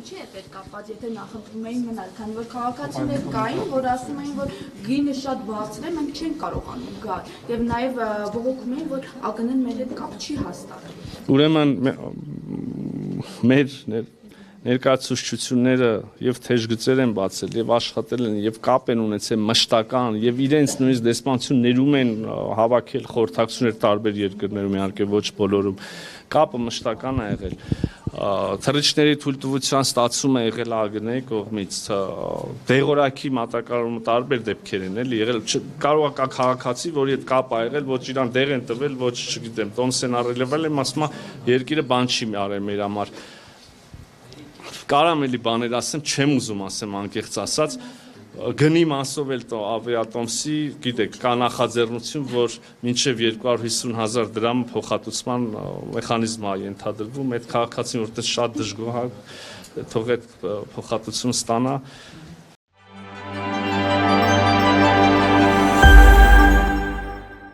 ինչի է պետք կապված, եթե նախընտրում էին մնալ, քանի որ քաղաքացիներ կային, որ ասում էին, որ գինը շատ բարձր է, մենք չենք կարողանում գալ, եւ նաեւ բողոքում էին, որ ԱԿՆ-ն մեր հետ կապ չի հաստատում։ Ուրեմն մեր ներկայացուցչությունները եւ թեժգծեր են բացել եւ աշխատել են եւ կապ են ունեցել մշտական եւ իրենց նույնիսկ դեսպանություն ներում են հավաքել խորհրդակցություններ տարբեր երկրներում, իհարկե ոչ բոլորում, կապը մշտական է եղել, թռիչքների թույլտվության ստացումը եղել ԱԳՆ-ի կողմից, դեղորայքի մատակարարումը տարբեր դեպքեր են էլի եղել, կարող է կա քաղաքացի, որի հետ կապ ա եղել, ոչ իրան դեղ են տվել, ոչ չգիտեմ, տոմս են առել, եմ ասում երկիրը բան չի արել մեր համար։ Կարամ էլի բաներ ասեմ, չեմ ուզում ասեմ անկեղծ ասած, գնի մասով էլ ավիատոմսի, գիտեք, կա նախաձեռնություն, որ մինչև 250,000 դրամ փոխհատուցման մեխանիզմ է ենթադրվում, այդ քաղաքացին որտեղ շատ դժգոհ է, թող այդ փոխհատուցում ստանա,